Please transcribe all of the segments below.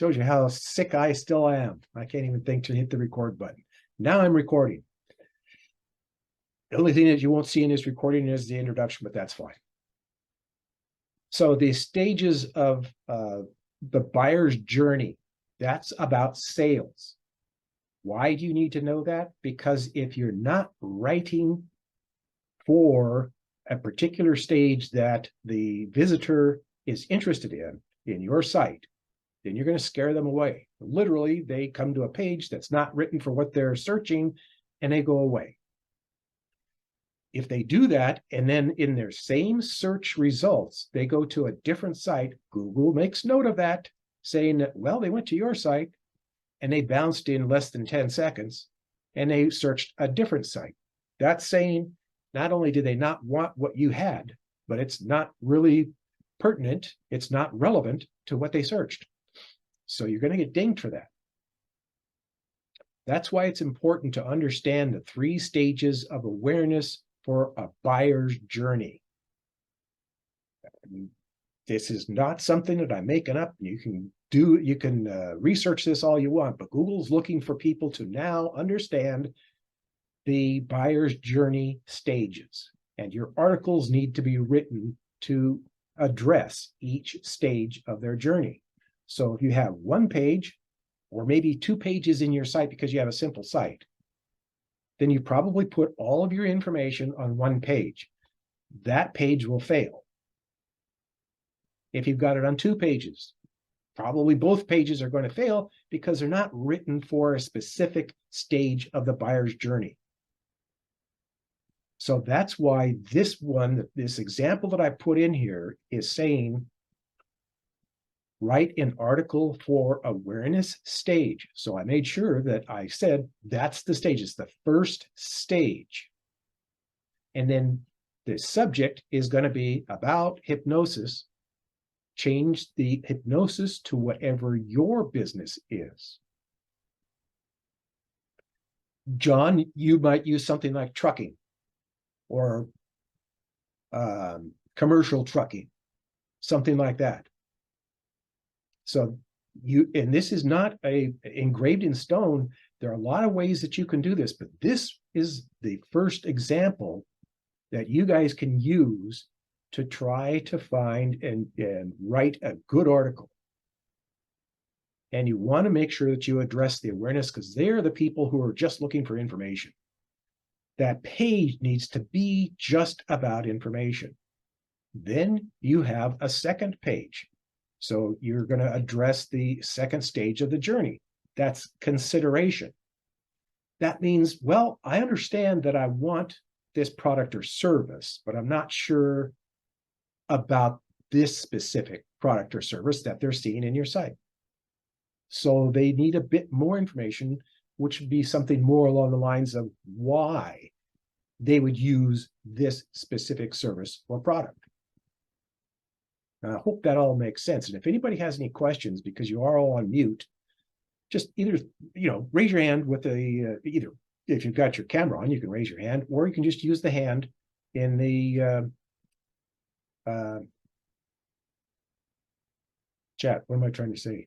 Shows you how sick I still am. I can't even think to hit the record button. Now I'm recording. The only thing that you won't see in this recording is the introduction, but that's fine. So the stages of the buyer's journey, that's about sales. Why do you need to know that? Because if you're not writing for a particular stage that the visitor is interested in your site, then you're going to scare them away. Literally, they come to a page that's not written for what they're searching, and they go away. If they do that, and then in their same search results, they go to a different site, Google makes note of that, saying that, well, they went to your site, and they bounced in less than 10 seconds, and they searched a different site. That's saying not only do they not want what you had, but it's not really pertinent, it's not relevant to what they searched. So you're going to get dinged for that. That's why it's important to understand the 3 stages of awareness for a buyer's journey. This is not something that I'm making up. You can research this all you want, but Google's looking for people to now understand the buyer's journey stages, and your articles need to be written to address each stage of their journey. So if you have 1 page or maybe 2 pages in your site because you have a simple site, then you probably put all of your information on 1 page. That page will fail. If you've got it on 2 pages, probably both pages are going to fail because they're not written for a specific stage of the buyer's journey. So that's why this example that I put in here is saying, write an article for awareness stage. So I made sure that I said that's the stage, it's the first stage. And then the subject is going to be about hypnosis. Change the hypnosis to whatever your business is. John, you might use something like trucking or commercial trucking, something like that. So and this is not engraved in stone. There are a lot of ways that you can do this, but this is the first example that you guys can use to try to find and write a good article. And you want to make sure that you address the awareness, because they're the people who are just looking for information. That page needs to be just about information. Then you have a second page. So you're going to address the second stage of the journey. That's consideration. That means, well, I understand that I want this product or service, but I'm not sure about this specific product or service that they're seeing in your site. So they need a bit more information, which would be something more along the lines of why they would use this specific service or product. And I hope that all makes sense. And if anybody has any questions, because you are all on mute, just either, raise your hand with either if you've got your camera on, you can raise your hand, or you can just use the hand in the chat. What am I trying to say?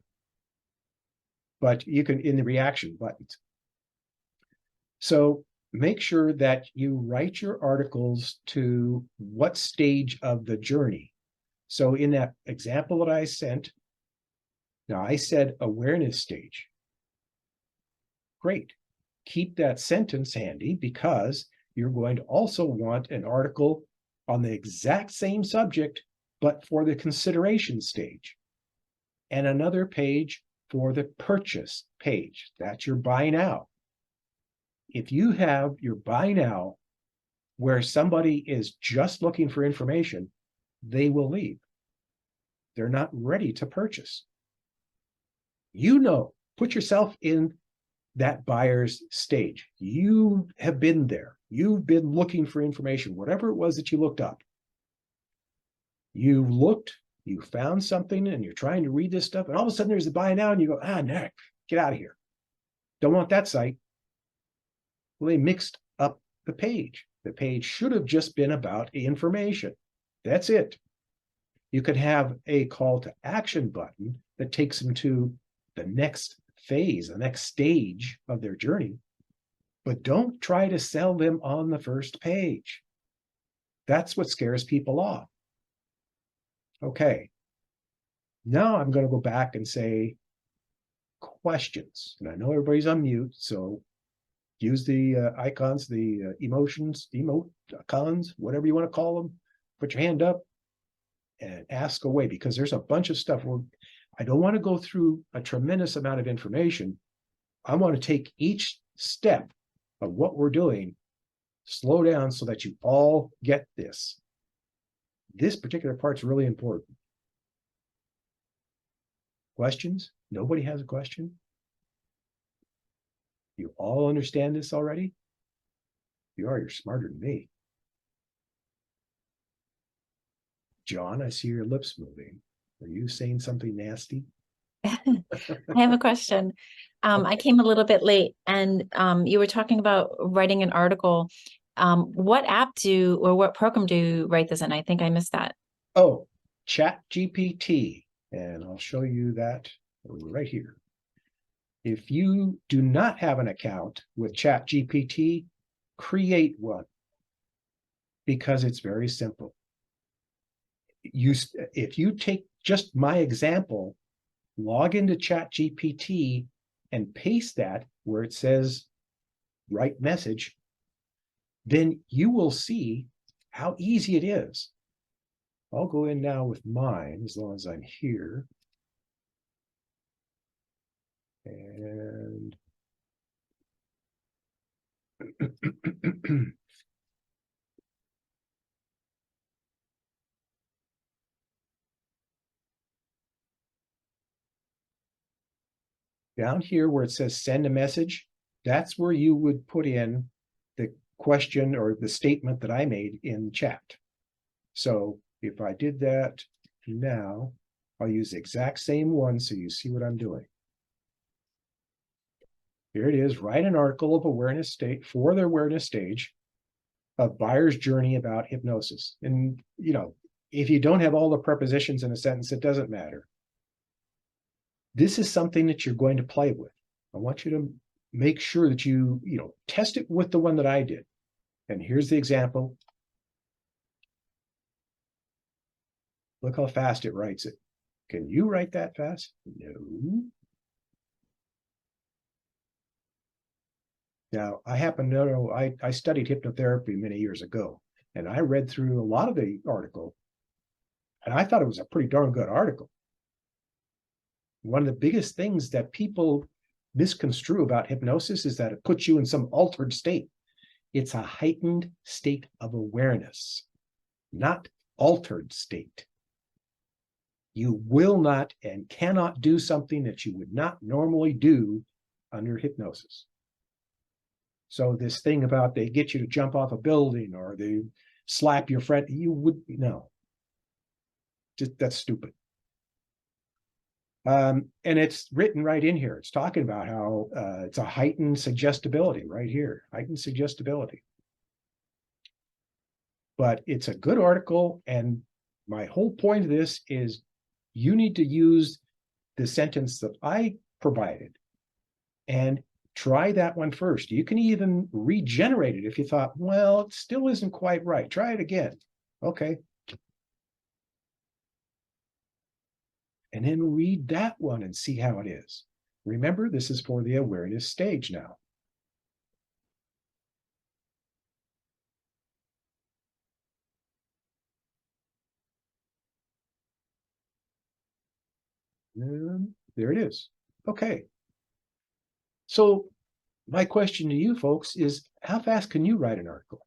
But you can in the reaction buttons. So make sure that you write your articles to what stage of the journey. So in that example that I sent, now I said awareness stage. Great. Keep that sentence handy, because you're going to also want an article on the exact same subject, but for the consideration stage. And another page for the purchase page. That's your buy now. If you have your buy now where somebody is just looking for information, they will leave. They're not ready to purchase. Put yourself in that buyer's stage. You have been there. You've been looking for information, whatever it was that you looked up. You looked, you found something, and you're trying to read this stuff, and all of a sudden there's the buy now, and you go, no, get out of here. Don't want that site. Well, they mixed up the page. The page should have just been about information. That's it. You could have a call to action button that takes them to the next phase, the next stage of their journey, but don't try to sell them on the first page. That's what scares people off. Okay, now I'm going to go back and say questions. And I know everybody's on mute, so use the icons, the emoticons, whatever you want to call them. Put your hand up and ask away, because there's a bunch of stuff where I don't want to go through a tremendous amount of information. I want to take each step of what we're doing, slow down so that you all get this. This particular part's really important. Questions? Nobody has a question? You all understand this already? You're smarter than me. John, I see your lips moving. Are you saying something nasty? I have a question. I came a little bit late, and you were talking about writing an article. What app or what program do you write this in? I think I missed that. Oh, ChatGPT. And I'll show you that right here. If you do not have an account with ChatGPT, create one, because it's very simple. If you take just my example, log into ChatGPT and paste that where it says write message, then you will see how easy it is. I'll go in now with mine as long as I'm here. And down here where it says send a message, that's where you would put in the question or the statement that I made in chat. So if I did that now, I'll use the exact same one so you see what I'm doing. Here it is, write an article of awareness state for the awareness stage of buyer's journey about hypnosis. And, if you don't have all the prepositions in a sentence, it doesn't matter. This is something that you're going to play with. I want you to make sure that you test it with the one that I did. And here's the example. Look how fast it writes it. Can you write that fast? No. Now, I happen to know I studied hypnotherapy many years ago, and I read through a lot of the article, and I thought it was a pretty darn good article. One of the biggest things that people misconstrue about hypnosis is that it puts you in some altered state. It's a heightened state of awareness, not altered state. You will not and cannot do something that you would not normally do under hypnosis. So this thing about they get you to jump off a building or they slap your friend, no. That's stupid. And it's written right in here. It's talking about how it's a heightened suggestibility right here, heightened suggestibility. But it's a good article, and my whole point of this is you need to use the sentence that I provided and try that one first. You can even regenerate it if you thought, well, it still isn't quite right. Try it again. Okay. And then read that one and see how it is. Remember, this is for the awareness stage now. And there it is. Okay. So my question to you folks is, how fast can you write an article?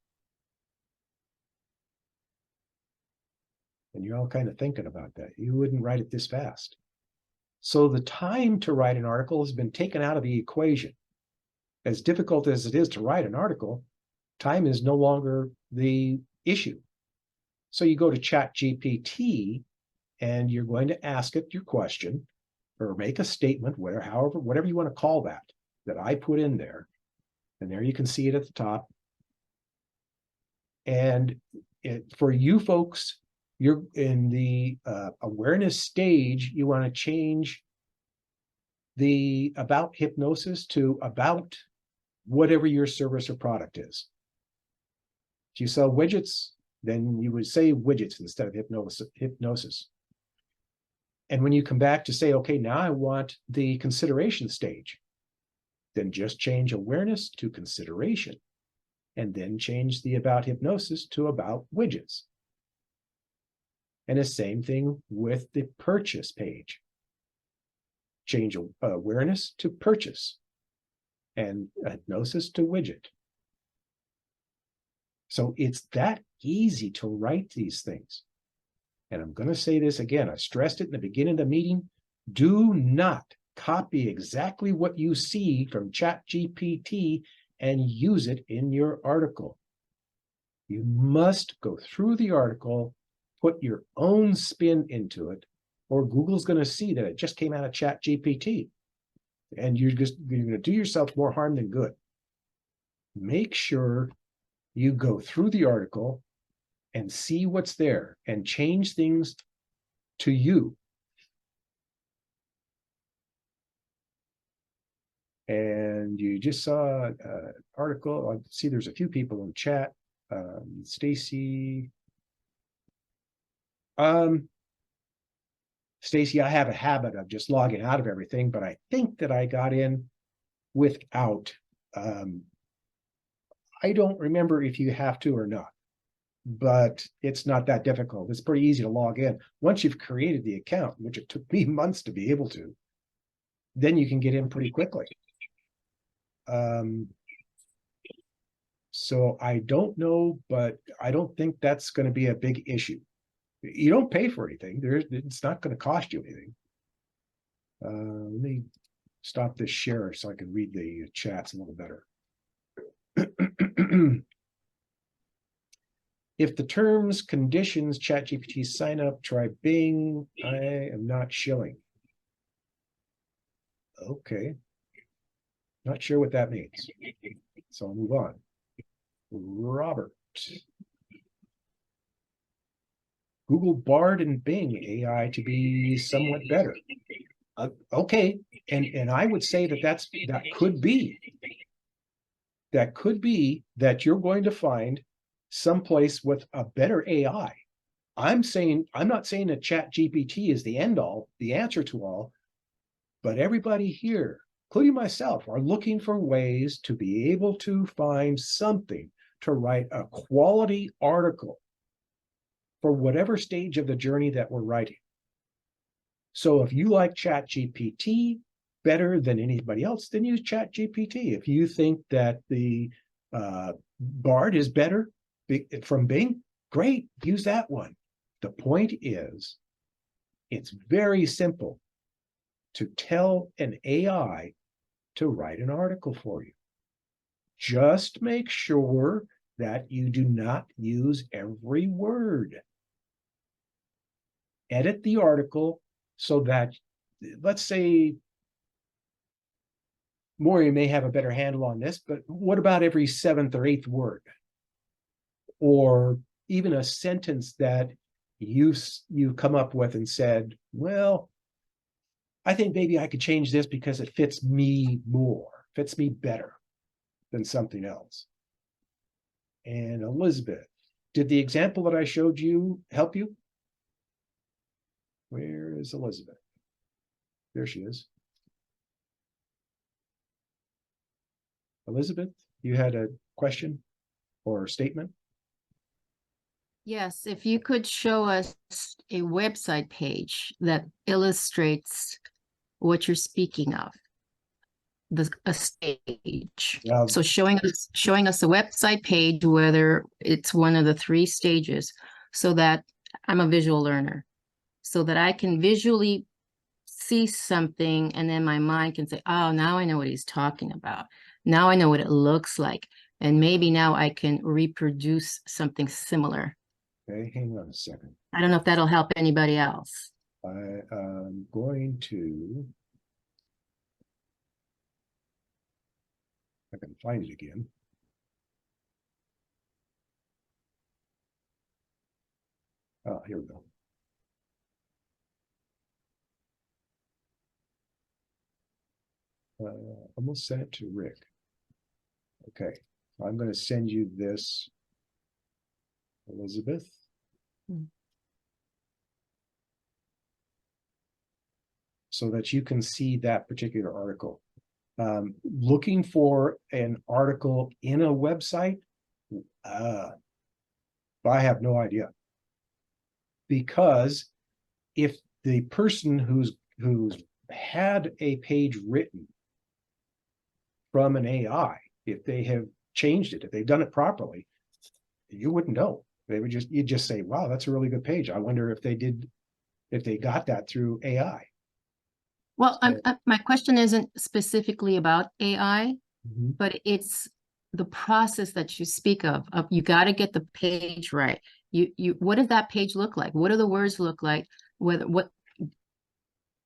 And you're all kind of thinking about that. You wouldn't write it this fast. So the time to write an article has been taken out of the equation. As difficult as it is to write an article, time is no longer the issue. So you go to ChatGPT and you're going to ask it your question or make a statement, whatever you want to call that I put in there. And there you can see it at the top. And for you folks, you're in the awareness stage, you want to change the about hypnosis to about whatever your service or product is. If you sell widgets, then you would say widgets instead of hypnosis. And when you come back to say, okay, now I want the consideration stage, then just change awareness to consideration, and then change the about hypnosis to about widgets. And the same thing with the purchase page. Change awareness to purchase and hypnosis to widget. So it's that easy to write these things. And I'm going to say this again. I stressed it in the beginning of the meeting. Do not copy exactly what you see from ChatGPT and use it in your article. You must go through the article, put your own spin into it, or Google's going to see that it just came out of ChatGPT. And you're going to do yourself more harm than good. Make sure you go through the article and see what's there and change things to you. And you just saw an article. I see there's a few people in chat. Stacy. Stacy, I have a habit of just logging out of everything, but I think that I got in without. I don't remember if you have to or not, but it's not that difficult. It's pretty easy to log in. Once you've created the account, which it took me months to be able to, then you can get in pretty quickly. So I don't know, but I don't think that's going to be a big issue. You don't pay for anything. It's not going to cost you anything. Let me stop this share so I can read the chats a little better. If the terms, conditions, ChatGPT sign up, try Bing, I am not shilling. Okay. Not sure what that means. So I'll move on. Robert. Google Bard and Bing AI to be somewhat better. Okay, and I would say that could be that you're going to find someplace with a better AI. I'm not saying that ChatGPT is the end all, the answer to all, but everybody here, including myself, are looking for ways to be able to find something to write a quality article for whatever stage of the journey that we're writing. So if you like ChatGPT better than anybody else, then use ChatGPT. If you think that the Bard is better from Bing, great, use that one. The point is, it's very simple to tell an AI to write an article for you. Just make sure that you do not use every word. Edit the article so that, let's say, Maury may have a better handle on this, but what about every seventh or eighth word? Or even a sentence that you come up with and said, well, I think maybe I could change this because it fits me more, fits me better than something else. And Elizabeth, did the example that I showed you help you? Where is Elizabeth? There she is. Elizabeth, you had a question or a statement? Yes, if you could show us a website page that illustrates what you're speaking of, a stage. So showing us a website page, whether it's one of the 3 stages, so that I'm a visual learner, so that I can visually see something and then my mind can say, oh, now I know what he's talking about. Now I know what it looks like. And maybe now I can reproduce something similar. Okay, hang on a second. I don't know if that'll help anybody else. I am going to, I can find it again. Oh, here we go. Almost sent it to Rick. Okay, I'm going to send you this, Elizabeth. So that you can see that particular article. Looking for an article in a website, I have no idea. Because if the person who's had a page written from an AI, if they have changed it, if they've done it properly, you wouldn't know. You'd just say, wow, that's a really good page. I wonder if they got that through AI. Well, my question isn't specifically about AI, but it's the process that you speak of you got to get the page right. What does that page look like? What do the words look like? Whether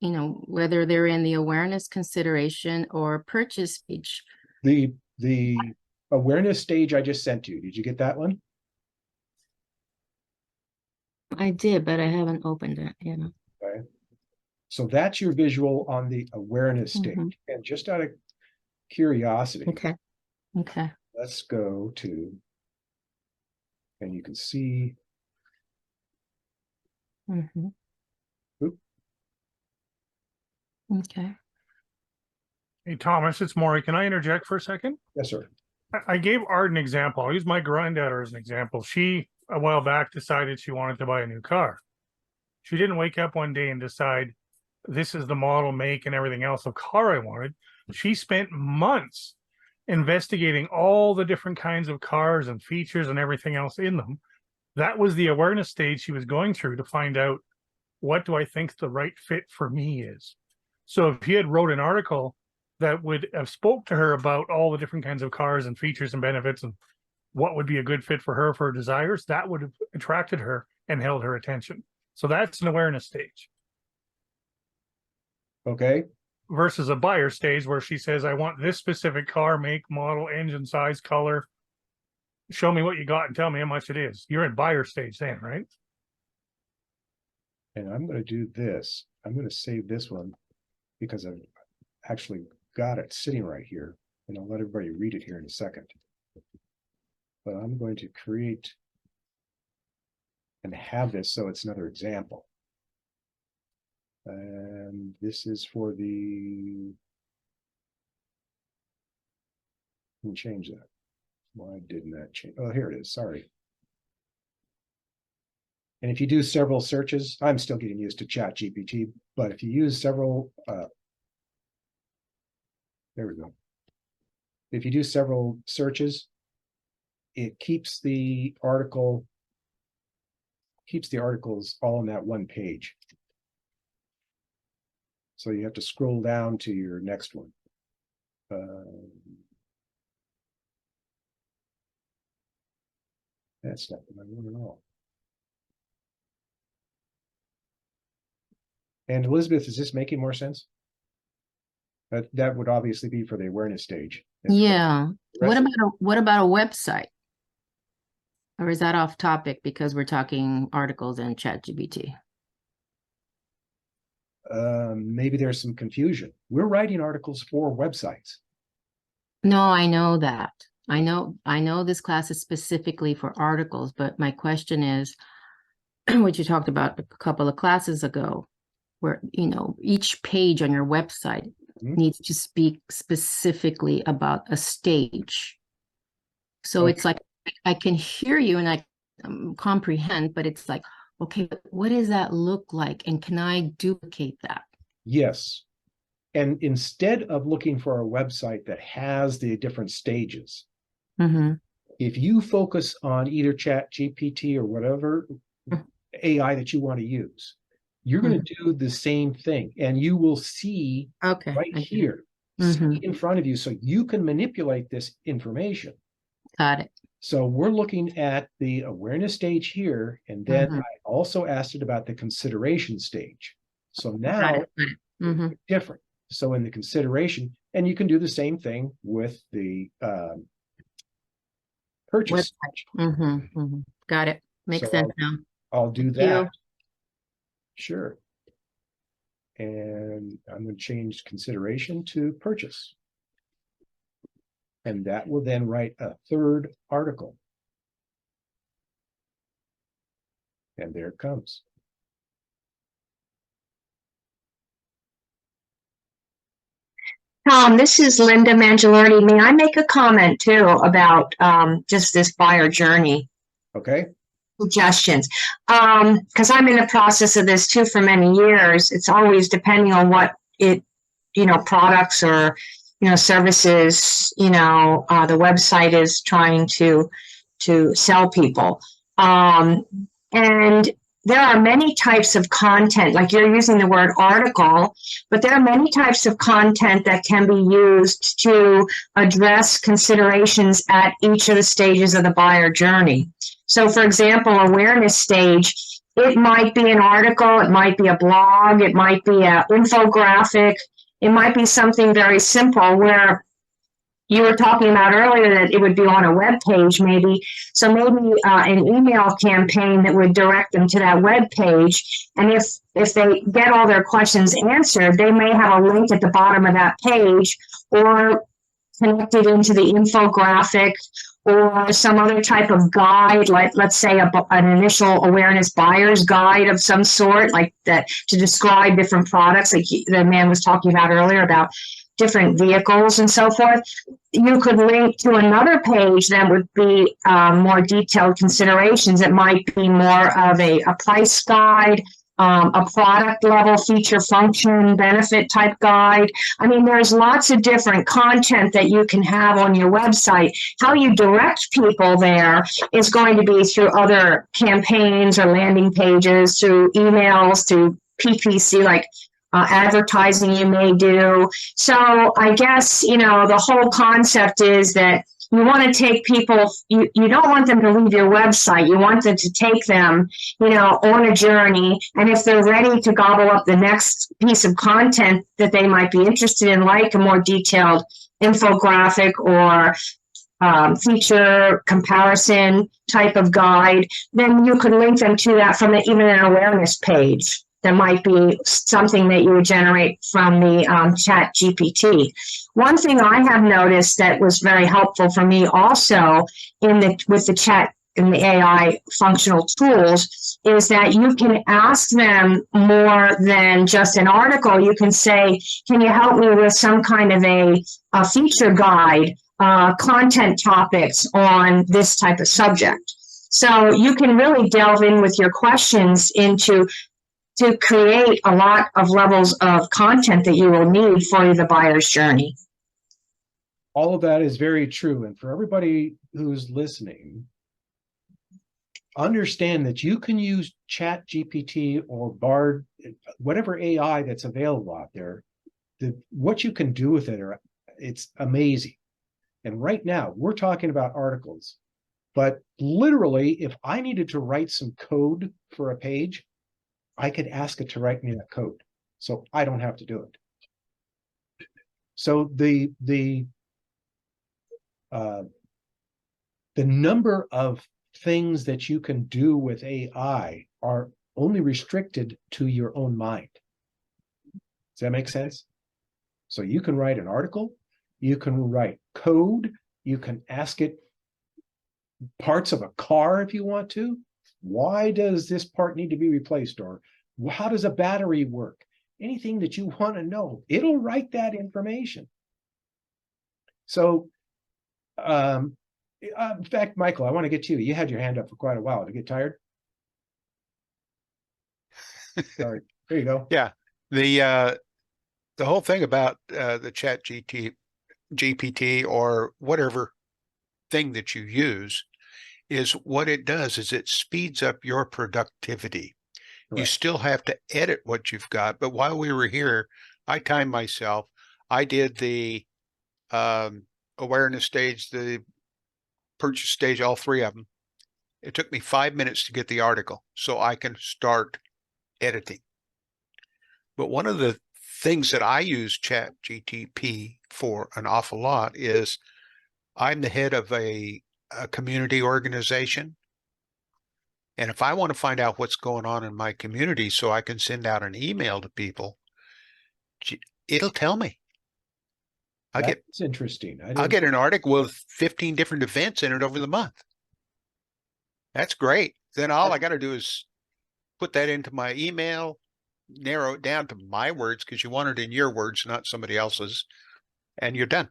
they're in the awareness, consideration, or purchase page. The awareness stage I just sent you. Did you get that one? I did, but I haven't opened it, Okay. So that's your visual on the awareness stage. And just out of curiosity, okay, let's go to, and you can see. Okay. Hey, Thomas, it's Maury. Can I interject for a second? Yes, sir. I gave Art an example. I'll use my granddaughter as an example. She, a while back, decided she wanted to buy a new car. She didn't wake up one day and decide, this is the model, make, and everything else of car I wanted. She spent months investigating all the different kinds of cars and features and everything else in them. That was the awareness stage she was going through to find out, what do I think the right fit for me is? So if he had wrote an article that would have spoke to her about all the different kinds of cars and features and benefits and what would be a good fit for her desires, that would have attracted her and held her attention. So that's an awareness stage. Okay. Versus a buyer stage where she says, I want this specific car, make, model, engine size, color. Show me what you got and tell me how much it is. You're in buyer stage then, right? And I'm going to do this. I'm going to save this one because I've actually got it sitting right here. And I'll let everybody read it here in a second. But I'm going to create and have this so it's another example. And this is for the, let me change that. Why didn't that change? Oh, here it is. Sorry. And if you do several searches, I'm still getting used to ChatGPT, but if you use several, there we go. If you do several searches, it keeps the articles all on that one page. So you have to scroll down to your next one. That's not what I want at all. And Elizabeth, is this making more sense? That would obviously be for the awareness stage. Yeah. What about a website? Or is that off topic because we're talking articles and ChatGPT? Maybe there's some confusion. We're writing articles for websites. No, I know that. I know this class is specifically for articles, but my question is, what you talked about a couple of classes ago, where, each page on your website needs to speak specifically about a stage. So it's like, I can hear you and I comprehend, but it's like, okay, but what does that look like? And can I duplicate that? Yes. And instead of looking for a website that has the different stages, if you focus on either ChatGPT or whatever AI that you want to use, you're going to do the same thing. And you will see right here, see in front of you, so you can manipulate this information. Got it. So we're looking at the awareness stage here, and then I also asked it about the consideration stage. So now it's different. So in the consideration, and you can do the same thing with the purchase. Got it. Makes sense now. I'll do that. Sure. and I'm going to change consideration to purchase. And that will then write a third article. And there it comes. Tom, this is Linda Mangialardi. May I make a comment too about just this buyer journey Okay. suggestions? Because I'm in the process of this too for many years. It's always depending on what it, products or, services, the website is trying to sell people. And there are many types of content, like you're using the word article, but there are many types of content that can be used to address considerations at each of the stages of the buyer journey. So for example, awareness stage, it might be an article, it might be a blog, it might be an infographic, it might be something very simple where you were talking about earlier that it would be on a web page maybe. So maybe an email campaign that would direct them to that web page. And if they get all their questions answered, they may have a link at the bottom of that page or connected into the infographic or some other type of guide, like let's say an initial awareness buyer's guide of some sort, like that to describe different products, like the man was talking about earlier about different vehicles and so forth. You could link to another page that would be more detailed considerations. It might be more of a price guide, a product level feature function benefit type guide. I mean, there's lots of different content that you can have on your website. How you direct people there is going to be through other campaigns or landing pages, through emails, through PPC, like advertising you may do. So I guess, the whole concept is that you want to take people, you don't want them to leave your website. You want them to take them, on a journey. And if they're ready to gobble up the next piece of content that they might be interested in, like a more detailed infographic or feature comparison type of guide, then you could link them to that from even an awareness page. There might be something that you would generate from the ChatGPT. One thing I have noticed that was very helpful for me also with the chat and the AI functional tools is that you can ask them more than just an article. You can say, can you help me with some kind of a feature guide, content topics on this type of subject? So you can really delve in with your questions to create a lot of levels of content that you will need for the buyer's journey. All of that is very true. And for everybody who's listening, understand that you can use ChatGPT or Bard, whatever AI that's available out there. What you can do with it, it's amazing. And right now, we're talking about articles. But literally, if I needed to write some code for a page, I could ask it to write me that code, so I don't have to do it. So the number of things that you can do with AI are only restricted to your own mind. Does that make sense? So you can write an article, you can write code, you can ask it parts of a car if you want to. Why does this part need to be replaced? Or how does a battery work? Anything that you want to know, it'll write that information. So, in fact, Michael, I want to get to you. You had your hand up for quite a while. Did you get tired? Sorry. There you go. Yeah. The whole thing about the ChatGPT or whatever thing that you use is what it does is it speeds up your productivity. Correct. You still have to edit what you've got. But while we were here, I timed myself. I did the awareness stage, the purchase stage, all three of them. It took me 5 minutes to get the article so I can start editing. But one of the things that I use ChatGPT for an awful lot is I'm the head of a community organization. And if I want to find out what's going on in my community so I can send out an email to people, It'll tell me. That's interesting. I'll get an article with 15 different events in it over the month. That's great. Then all I got to do is put that into my email, narrow it down to my words, because you want it in your words, not somebody else's, and you're done.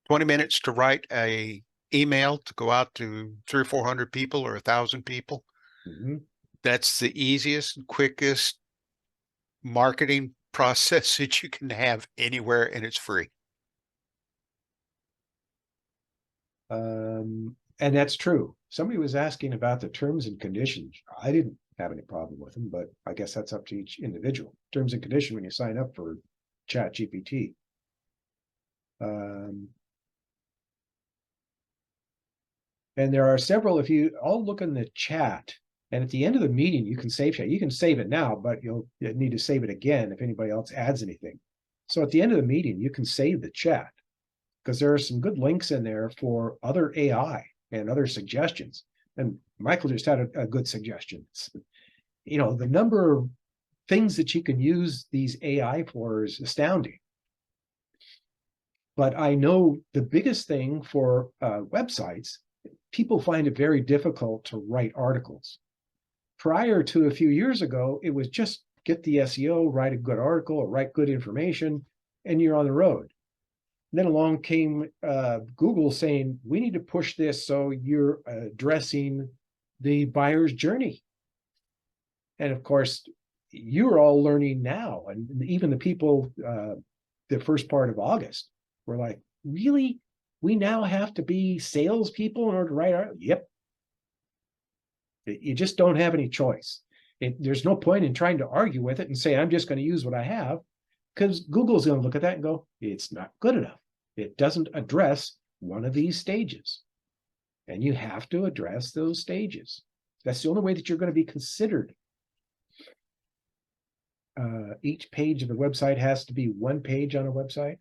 20 minutes to write a email to go out to 300 or 400 people or 1,000 people. Mm-hmm. That's the easiest and quickest marketing process that you can have anywhere, and it's free. And that's true. Somebody was asking about the terms and conditions. I didn't have any problem with them, but I guess that's up to each individual. Terms and conditions when you sign up for ChatGPT. And there are several, if you all look in the chat, and at the end of the meeting, you can save chat. You can save it now, but you'll need to save it again if anybody else adds anything. So at the end of the meeting, you can save the chat because there are some good links in there for other AI and other suggestions. And Michael just had a good suggestion. You know, the number of things that you can use these AI for is astounding. But I know the biggest thing for websites, people find it very difficult to write articles. Prior to a few years ago, it was just get the SEO, write a good article, or write good information, and you're on the road. And then along came Google saying, we need to push this so you're addressing the buyer's journey. And of course, you're all learning now. And even the people, the first part of August, were like, really? We now have to be salespeople in order to write art? Yep. You just don't have any choice. There's no point in trying to argue with it and say, I'm just going to use what I have, because Google's going to look at that and go, it's not good enough. It doesn't address one of these stages. And you have to address those stages. That's the only way that you're going to be considered. Each page of the website has to be one page on a website.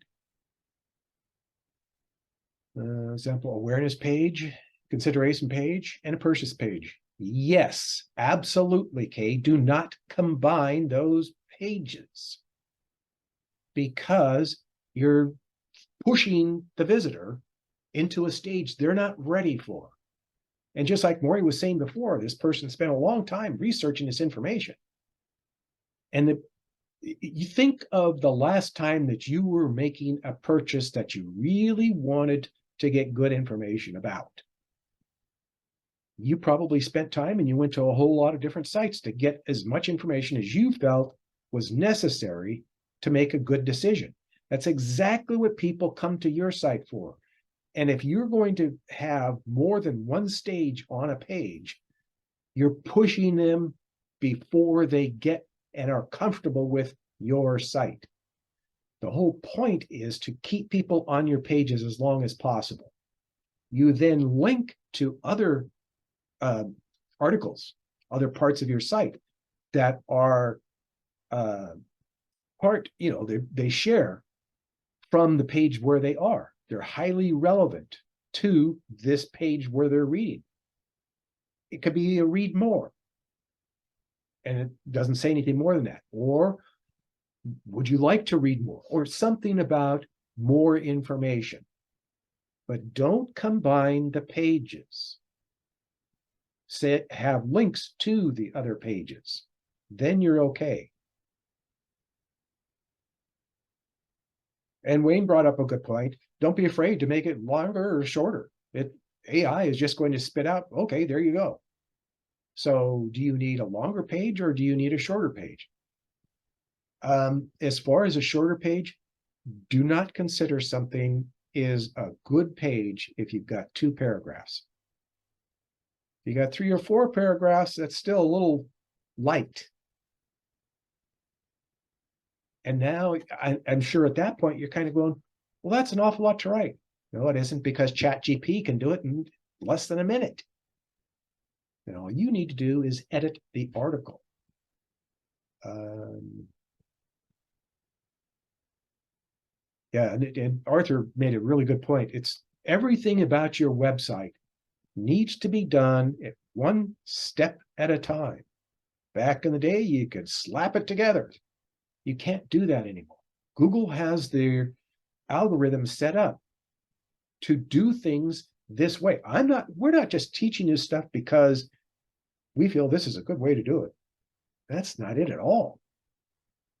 Example, awareness page, consideration page, and a purchase page. Yes, absolutely, Kay. Do not combine those pages because you're pushing the visitor into a stage they're not ready for. And just like Maury was saying before, this person spent a long time researching this information. And you think of the last time that you were making a purchase that you really wanted to get good information about. You probably spent time and you went to a whole lot of different sites to get as much information as you felt was necessary to make a good decision. That's exactly what people come to your site for. And if you're going to have more than one stage on a page, you're pushing them before they get and are comfortable with your site. The whole point is to keep people on your pages as long as possible. You then link to other articles, other parts of your site that are they share from the page where they are. They're highly relevant to this page where they're reading. It could be a read more. And it doesn't say anything more than that. Or would you like to read more? Or something about more information. But don't combine the pages. Have links to the other pages. Then you're okay. And Wayne brought up a good point. Don't be afraid to make it longer or shorter. AI is just going to spit out, okay, there you go. So do you need a longer page or do you need a shorter page? As far as a shorter page, do not consider something is a good page if you've got 2 paragraphs. If you got 3 or 4 paragraphs, that's still a little light. And now I'm sure at that point, you're kind of going, well, that's an awful lot to write. No, it isn't, because ChatGPT can do it in less than a minute. And all you need to do is edit the article. Yeah, and Arthur made a really good point. It's everything about your website needs to be done at one step at a time. Back in the day, you could slap it together. You can't do that anymore. Google has their algorithm set up to do things this way. We're not just teaching you stuff because we feel this is a good way to do it. That's not it at all.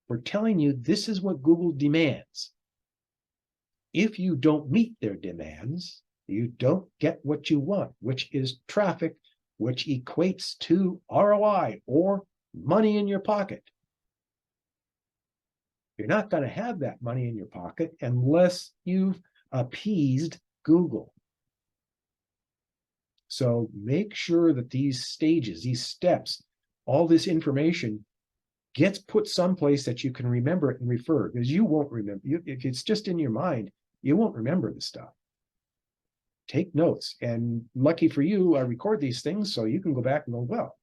We're telling you this is what Google demands. If you don't meet their demands, you don't get what you want, which is traffic, which equates to ROI or money in your pocket. You're not going to have that money in your pocket unless you've appeased Google. So make sure that these stages, these steps, all this information gets put someplace that you can remember it and refer, because you won't remember. If it's just in your mind, you won't remember the stuff. Take notes. And lucky for you, I record these things so you can go back and go, well,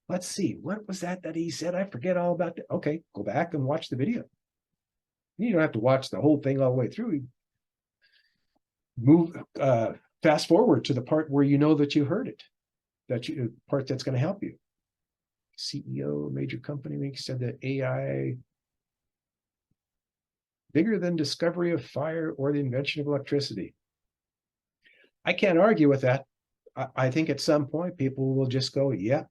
let's see, what was that he said? I forget all about that. Okay, go back and watch the video. You don't have to watch the whole thing all the way through. Move, fast forward to the part where you know that you heard it, part that's going to help you. CEO, major company, said that AI bigger than discovery of fire or the invention of electricity. I can't argue with that. I think at some point people will just go, yeah,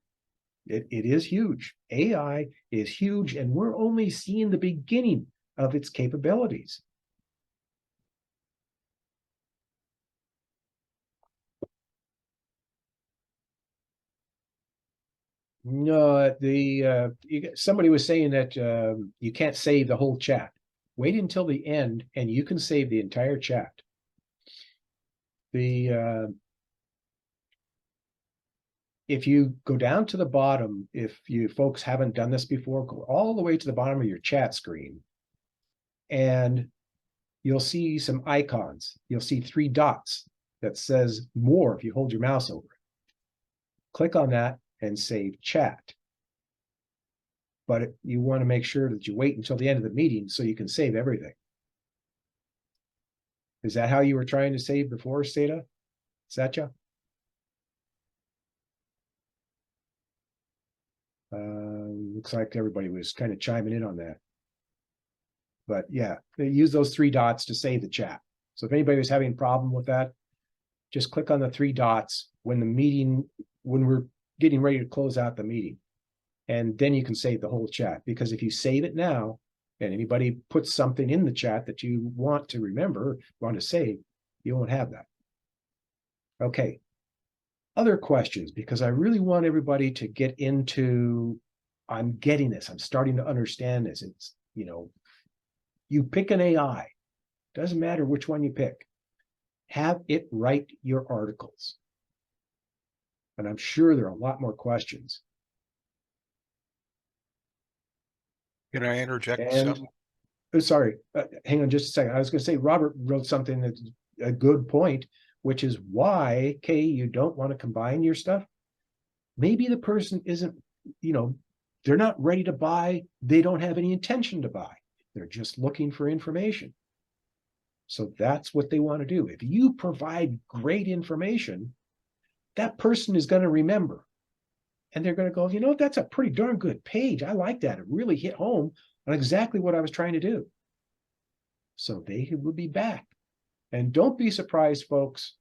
it is huge. AI is huge, and we're only seeing the beginning of its capabilities. No, somebody was saying that you can't save the whole chat. Wait until the end, and you can save the entire chat. If you go down to the bottom, if you folks haven't done this before, go all the way to the bottom of your chat screen, and you'll see some icons. You'll see 3 dots that says more if you hold your mouse over it. Click on that and save chat. But you want to make sure that you wait until the end of the meeting so you can save everything. Is that how you were trying to save before, Satya? Looks like everybody was kind of chiming in on that. But yeah, they use those 3 dots to save the chat. So if anybody was having a problem with that, just click on the 3 dots when we're getting ready to close out the meeting. And then you can save the whole chat. Because if you save it now, and anybody puts something in the chat that you want to remember, want to save, you won't have that. Okay. Other questions, because I really want everybody to get into, I'm getting this, I'm starting to understand this. It's, you pick an AI, doesn't matter which one you pick, have it write your articles. And I'm sure there are a lot more questions. Can I interject something? Sorry, hang on just a second. I was going to say, Robert wrote something that's a good point, which is why, Kay, you don't want to combine your stuff. Maybe the person isn't, they're not ready to buy. They don't have any intention to buy. They're just looking for information. So that's what they want to do. If you provide great information, that person is going to remember. And they're going to go, that's a pretty darn good page. I like that. It really hit home on exactly what I was trying to do. So they will be back. And don't be surprised, folks.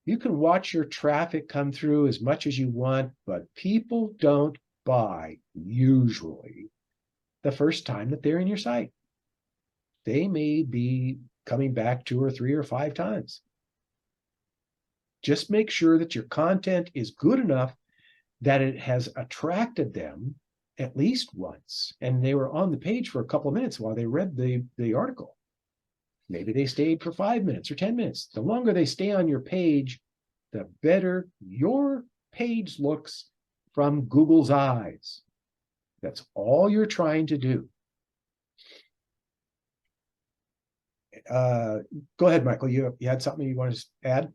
You can watch your traffic come through as much as you want, but people don't buy, usually, the first time that they're in your site. They may be coming back 2 or 3 or 5 times. Just make sure that your content is good enough that it has attracted them at least once, and they were on the page for a couple of minutes while they read the article. Maybe they stayed for 5 minutes or 10 minutes. The longer they stay on your page, the better your page looks from Google's eyes. That's all you're trying to do. Go ahead, Michael. You had something you wanted to add?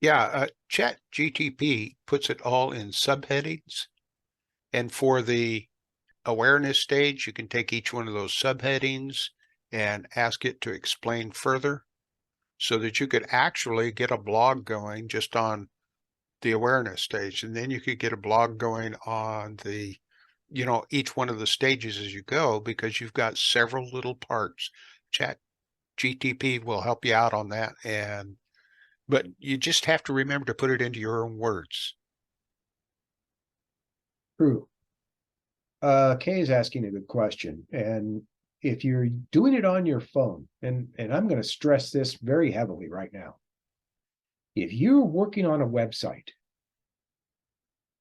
Yeah, ChatGPT puts it all in subheadings. And for the awareness stage, you can take each one of those subheadings and ask it to explain further so that you could actually get a blog going just on the awareness stage. And then you could get a blog going on the you know, each one of the stages as you go, because you've got several little parts. Chat GTP will help you out on that. But you just have to remember to put it into your own words. True. Kay is asking a good question. And if you're doing it on your phone, and I'm going to stress this very heavily right now. If you're working on a website,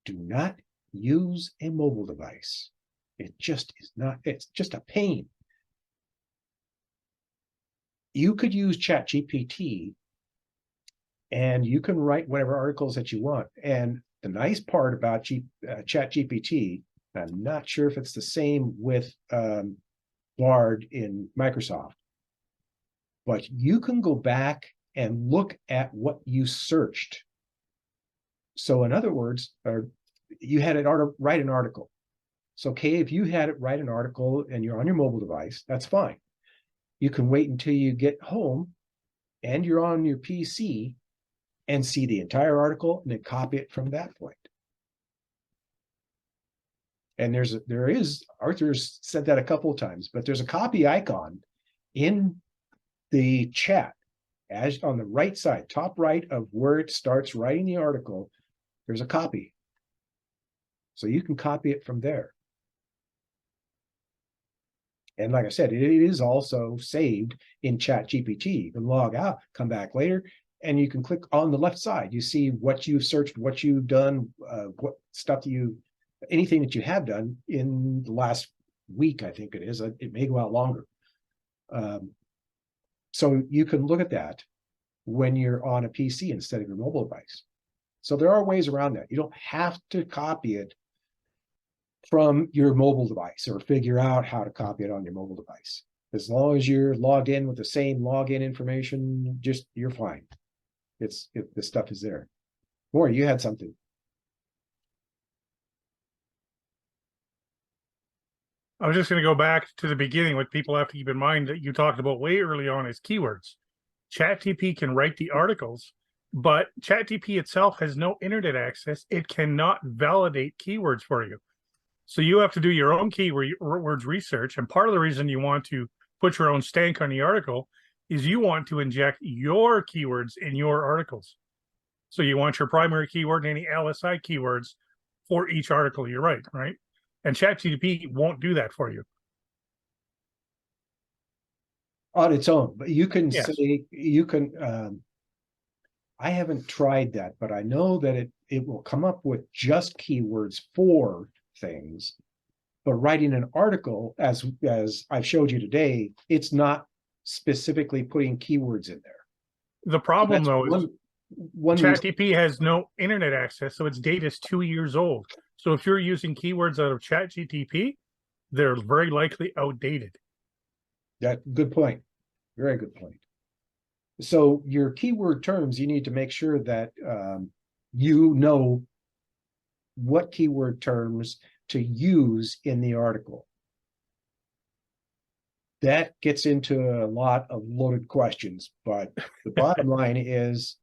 do not use a mobile device. It just is not, it's just a pain. You could use ChatGPT and you can write whatever articles that you want. And the nice part about ChatGPT, I'm not sure if it's the same with Bard in Microsoft, but you can go back and look at what you searched. So in other words, you had it write an article. So Kay, if you had it write an article and you're on your mobile device, that's fine. You can wait until you get home and you're on your PC and see the entire article and then copy it from that point. And there is, Arthur's said that a couple of times, but there's a copy icon in the chat as on the right side, top right of where it starts writing the article, there's a copy. So you can copy it from there. And like I said, it is also saved in ChatGPT. You can log out, come back later, and you can click on the left side. You see what you've searched, what you've done, what stuff anything that you have done in the last week, I think it is. It may go out longer. So you can look at that when you're on a PC instead of your mobile device. So there are ways around that. You don't have to copy it from your mobile device or figure out how to copy it on your mobile device. As long as you're logged in with the same login information, you're fine. The stuff is there. Maury, you had something. I was just going to go back to the beginning. What people have to keep in mind that you talked about way early on is keywords. ChatGPT can write the articles, but ChatGPT itself has no internet access. It cannot validate keywords for you. So you have to do your own keywords research. And part of the reason you want to put your own stank on the article is you want to inject your keywords in your articles. So you want your primary keyword and any LSI keywords for each article you write, right? And ChatGPT won't do that for you. On its own, but you can Yes. say, I haven't tried that, but I know that it will come up with just keywords for things. But writing an article, as I've showed you today, it's not specifically putting keywords in there. The problem, So though, is ChatGPT has no internet access, so its data is 2 years old. So if you're using keywords out of ChatGPT, they're very likely outdated. Good point. Very good point. So your keyword terms, you need to make sure that you know what keyword terms to use in the article. That gets into a lot of loaded questions, but the bottom line is,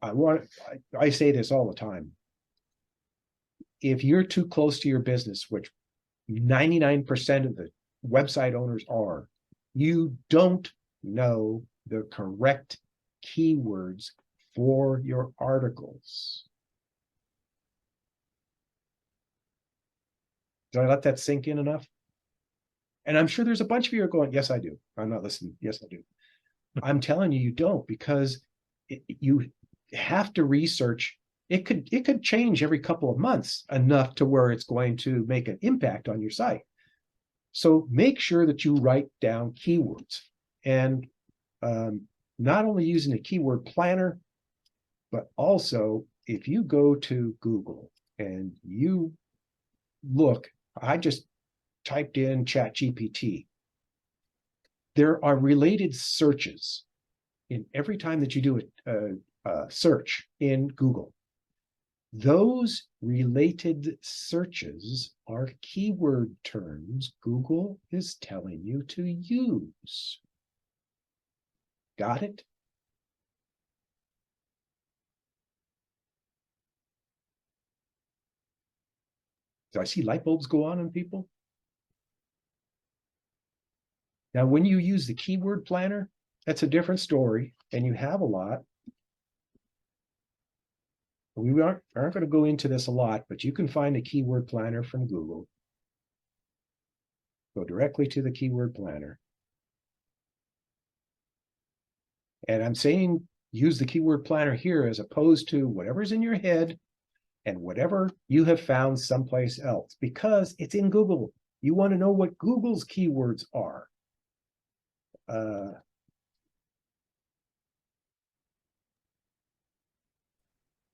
I say this all the time. If you're too close to your business, which 99% of the website owners are, you don't know the correct keywords for your articles. Did I let that sink in enough? And I'm sure there's a bunch of you are going, yes, I do. I'm not listening. Yes, I do. I'm telling you, you don't, because you have to research. It could change every couple of months enough to where it's going to make an impact on your site. So make sure that you write down keywords, and not only using a keyword planner, but also if you go to Google and you look, I just typed in ChatGPT. There are related searches in every time that you do a search in Google. Those related searches are keyword terms Google is telling you to use. Got it? Do I see light bulbs go on in people? Now, when you use the keyword planner, that's a different story, and you have a lot. We aren't going to go into this a lot, but you can find a keyword planner from Google. Go directly to the keyword planner. And I'm saying use the keyword planner here as opposed to whatever's in your head and whatever you have found someplace else, because it's in Google. You want to know what Google's keywords are.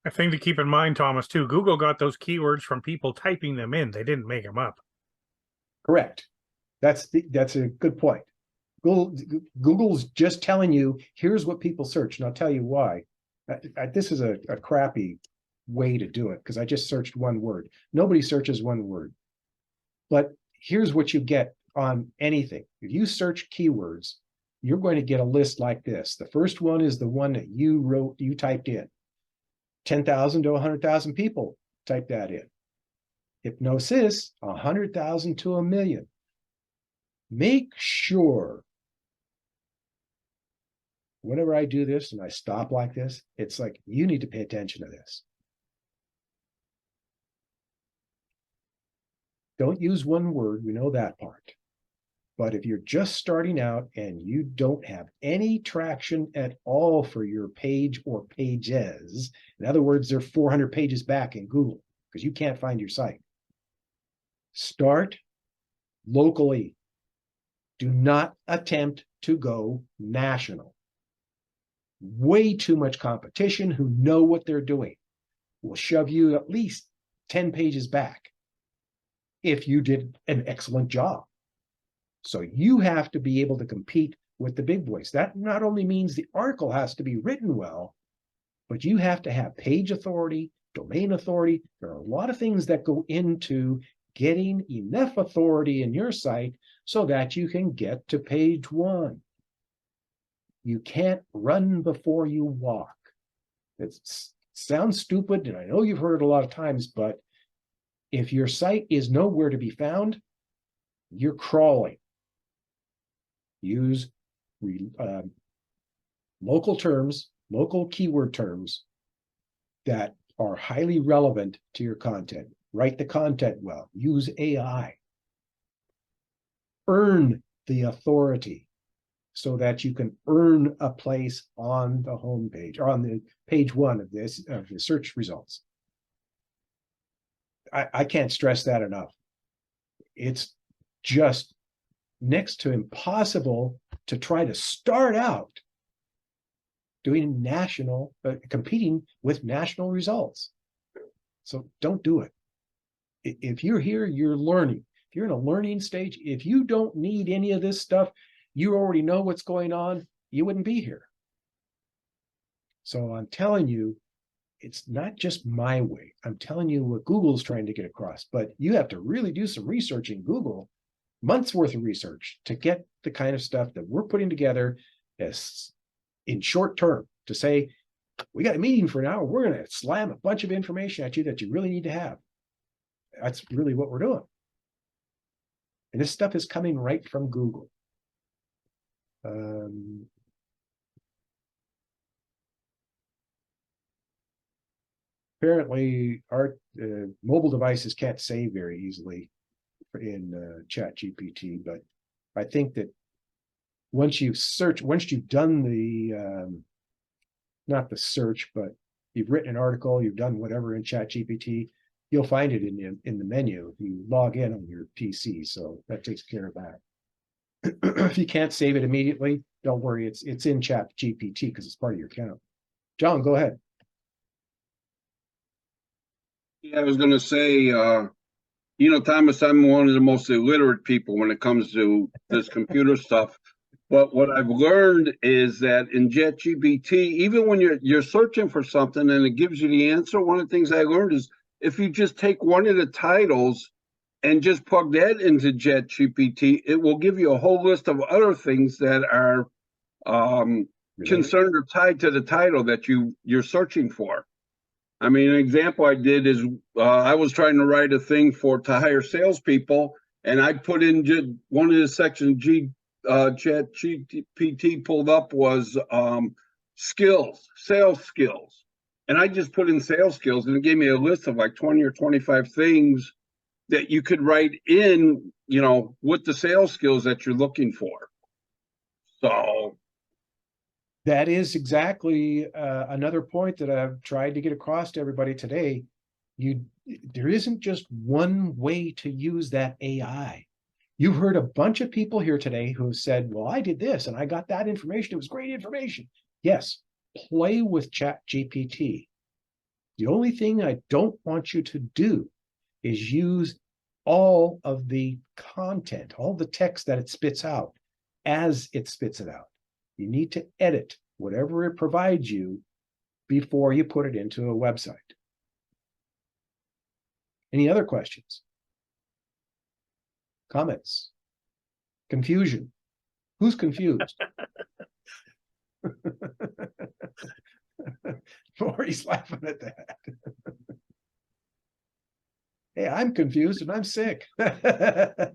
I think to keep in mind, Thomas, too, Google got those keywords from people typing them in. They didn't make them up. Correct. That's a good point. Google's just telling you, here's what people search, and I'll tell you why. This is a crappy way to do it, because I just searched one word. Nobody searches one word. But here's what you get on anything. If you search keywords, you're going to get a list like this. The first one is the one that you typed in. 10,000 to 100,000 people type that in. Hypnosis, 100,000 to 1 million. Make sure whenever I do this and I stop like this, it's like, you need to pay attention to this. Don't use one word, we know that part. But if you're just starting out and you don't have any traction at all for your page or pages, in other words, they're 400 pages back in Google because you can't find your site. Start locally. Do not attempt to go national. Way too much competition who know what they're doing will shove you at least 10 pages back if you did an excellent job. So you have to be able to compete with the big boys. That not only means the article has to be written well, but you have to have page authority, domain authority. There are a lot of things that go into getting enough authority in your site so that you can get to page 1. You can't run before you walk. It sounds stupid, and I know you've heard it a lot of times, but if your site is nowhere to be found, you're crawling. Use local terms, local keyword terms that are highly relevant to your content. Write the content well. Use AI. Earn the authority so that you can earn a place on the home page or on the page 1 of the search results. I can't stress that enough. It's just next to impossible to try to start out doing national, competing with national results. So don't do it. If you're here, you're learning. If you're in a learning stage, if you don't need any of this stuff, you already know what's going on, you wouldn't be here. So I'm telling you, it's not just my way. I'm telling you what Google's trying to get across, but you have to really do some research in Google, months worth of research to get the kind of stuff that we're putting together as in short term to say, we got a meeting for an hour. We're going to slam a bunch of information at you that you really need to have. That's really what we're doing. And this stuff is coming right from Google. Apparently, our mobile devices can't save very easily in ChatGPT, but I think that once you've done the, not the search, but you've written an article, you've done whatever in ChatGPT, you'll find it in the menu if you log in on your PC. So that takes care of that. If you can't save it immediately, don't worry. It's in ChatGPT because it's part of your account. John, go ahead. Yeah, I was going to say, Thomas, I'm one of the most illiterate people when it comes to this computer stuff. But what I've learned is that in ChatGPT, even when you're searching for something and it gives you the answer, one of the things I learned is if you just take one of the titles and just plug that into ChatGPT, it will give you a whole list of other things that are concerned or tied to the title that you're searching for. I mean, an example I did is I was trying to write a thing to hire salespeople, and I put in just one of the sections ChatGPT pulled up was skills, sales skills. And I just put in sales skills, and it gave me a list of like 20 or 25 things that you could write in, you know, with the sales skills that you're looking for. So that is exactly another point that I've tried to get across to everybody today. There isn't just one way to use that AI. You've heard a bunch of people here today who said, well, I did this and I got that information. It was great information. Yes, play with ChatGPT. The only thing I don't want you to do is use all of the content, all the text that it spits out as it spits it out. You need to edit whatever it provides you before you put it into a website. Any other questions? Comments? Confusion? Who's confused? Maury's laughing at that. Hey, I'm confused and I'm sick. I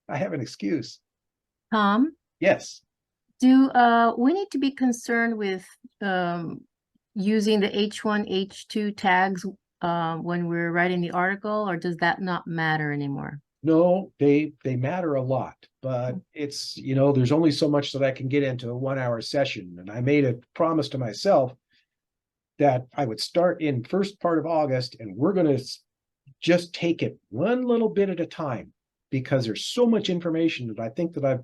have an excuse. Tom? Yes. Do we need to be concerned with using the H1, H2 tags when we're writing the article, or does that not matter anymore? No, they matter a lot, but it's, you know, there's only so much that I can get into a 1-hour session. And I made a promise to myself that I would start in first part of August, and we're going to just take it one little bit at a time, because there's so much information that I think that I've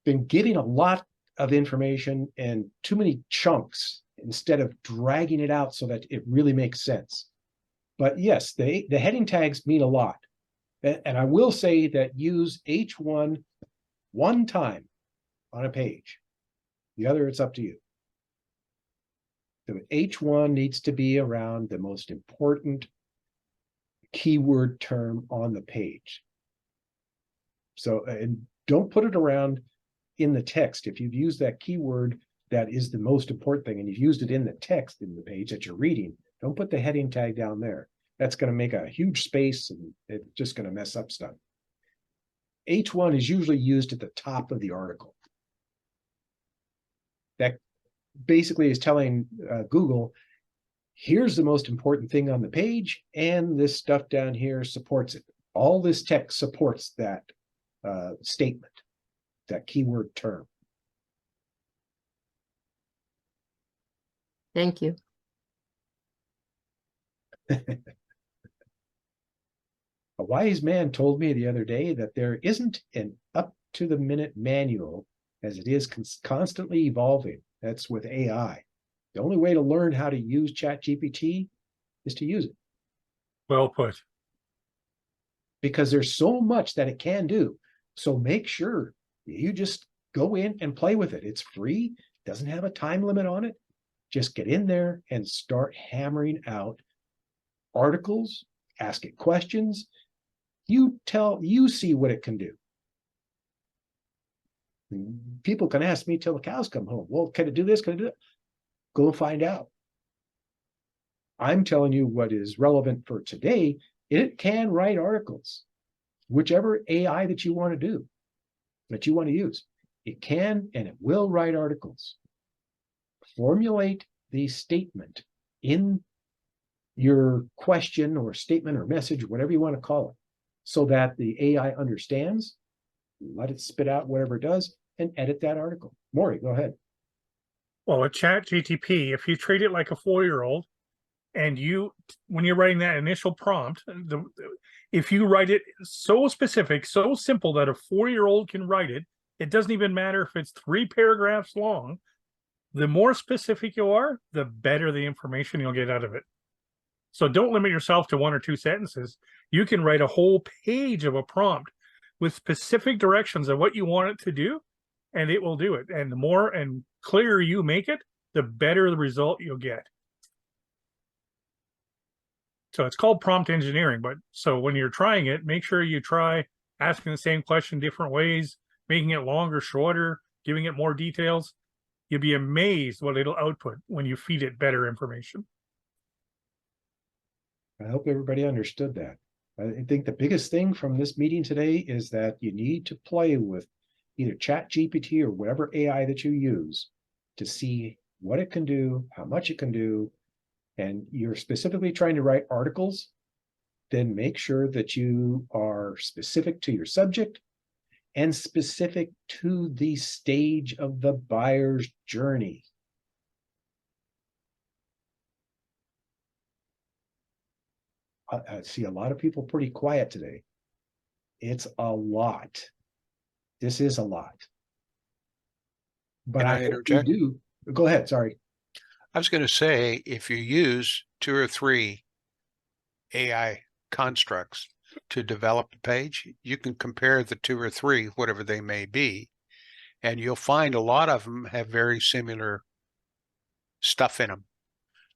been giving a lot of information and too many chunks instead of dragging it out so that it really makes sense. But yes, the heading tags mean a lot. And I will say that use H1 one time on a page. The other, it's up to you. The H1 needs to be around the most important keyword term on the page. So, and don't put it around in the text. If you've used that keyword, that is the most important thing, and you've used it in the text in the page that you're reading, don't put the heading tag down there. That's going to make a huge space, and it's just going to mess up stuff. H1 is usually used at the top of the article. That basically is telling Google, here's the most important thing on the page, and this stuff down here supports it. All this text supports that statement, that keyword term. Thank you. A wise man told me the other day that there isn't an up-to-the-minute manual, as it is constantly evolving. That's with AI. The only way to learn how to use ChatGPT is to use it. Well put. Because there's so much that it can do. So make sure you just go in and play with it. It's free, doesn't have a time limit on it. Just get in there and start hammering out articles, ask it questions. You see what it can do. People can ask me till the cows come home. Well, can it do this? Can it do that? Go find out. I'm telling you what is relevant for today. It can write articles, whichever AI that you want to do, that you want to use. It can and it will write articles. Formulate the statement in your question or statement or message, whatever you want to call it, so that the AI understands, let it spit out whatever it does, and edit that article. Maury, go ahead. Well, with ChatGPT, if you treat it like a 4-year-old, and when you're writing that initial prompt, if you write it so specific, so simple that a 4-year-old can write it, it doesn't even matter if it's 3 paragraphs long. The more specific you are, the better the information you'll get out of it. So don't limit yourself to 1 or 2 sentences. You can write a whole page of a prompt with specific directions of what you want it to do, and it will do it. And the more and clearer you make it, the better the result you'll get. So it's called prompt engineering. But so when you're trying it, make sure you try asking the same question different ways, making it longer, shorter, giving it more details. You'll be amazed what it'll output when you feed it better information. I hope everybody understood that. I think the biggest thing from this meeting today is that you need to play with either ChatGPT or whatever AI that you use to see what it can do, how much it can do, and you're specifically trying to write articles, then make sure that you are specific to your subject and specific to the stage of the buyer's journey. I see a lot of people pretty quiet today. It's a lot. This is a lot. But Can I I hope you interject? do. Go ahead, sorry. I was going to say, if you use 2 or 3 AI constructs to develop a page, you can compare the 2 or 3, whatever they may be, and you'll find a lot of them have very similar stuff in them.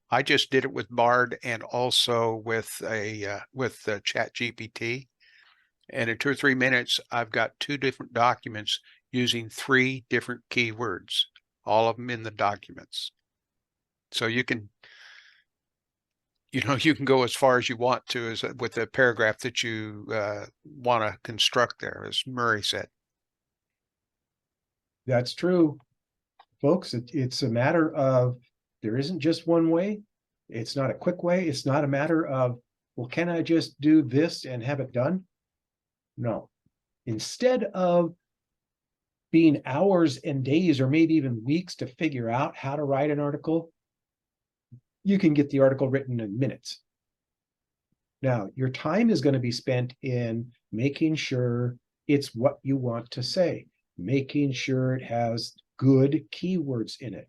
I just did it with Bard and also with ChatGPT, and in 2 or 3 minutes, I've got 2 different documents using 3 different keywords, all of them in the documents. So you can, you can go as far as you want to as with the paragraph that you want to construct there, as Murray said. That's true. Folks, it's a matter of, there isn't just one way. It's not a quick way. It's not a matter of, well, can I just do this and have it done? No. Instead of being hours and days or maybe even weeks to figure out how to write an article, you can get the article written in minutes. Now, your time is going to be spent in making sure it's what you want to say, making sure it has good keywords in it.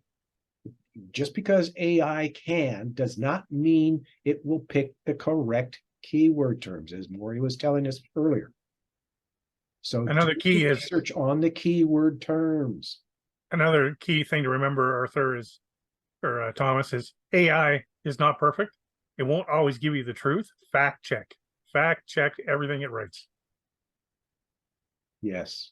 Just because AI can does not mean it will pick the correct keyword terms, as Maury was telling us earlier. So another key is research on the keyword terms. Another key thing to remember, Arthur, Thomas, is AI is not perfect. It won't always give you the truth. Fact check everything it writes. Yes.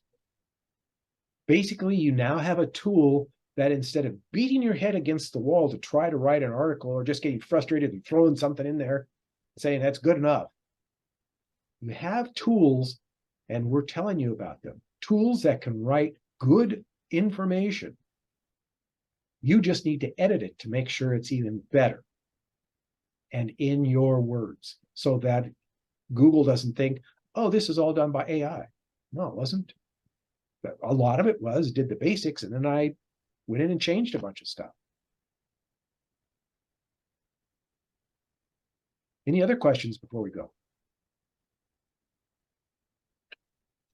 Basically, you now have a tool that instead of beating your head against the wall to try to write an article or just getting frustrated and throwing something in there, saying that's good enough, you have tools, and we're telling you about them. Tools that can write good information. You just need to edit it to make sure it's even better and in your words, so that Google doesn't think, oh, this is all done by AI. No, it wasn't. But a lot of it did the basics, and then I went in and changed a bunch of stuff. Any other questions before we go?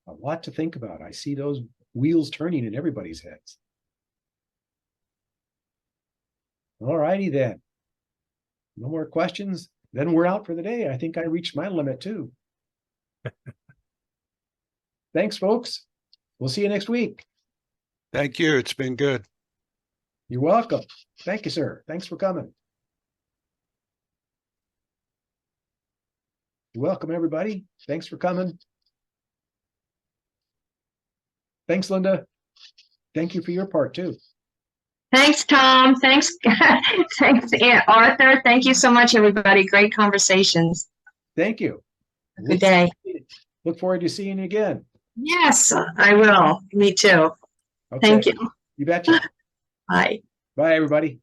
A lot to think about. I see those wheels turning in everybody's heads. All righty then. No more questions. Then we're out for the day. I think I reached my limit too. Thanks, folks. We'll see you next week. Thank you. It's been good. You're welcome. Thank you, sir. Thanks for coming. Welcome, everybody. Thanks for coming. Thanks, Linda. Thank you for your part too. Thanks, Tom. Thanks, thanks, Arthur. Thank you so much, everybody. Great conversations. Thank you. Good day. Look forward to seeing you again. Yes, I will. Me too. Okay. Thank you. You betcha. Bye. Bye, everybody.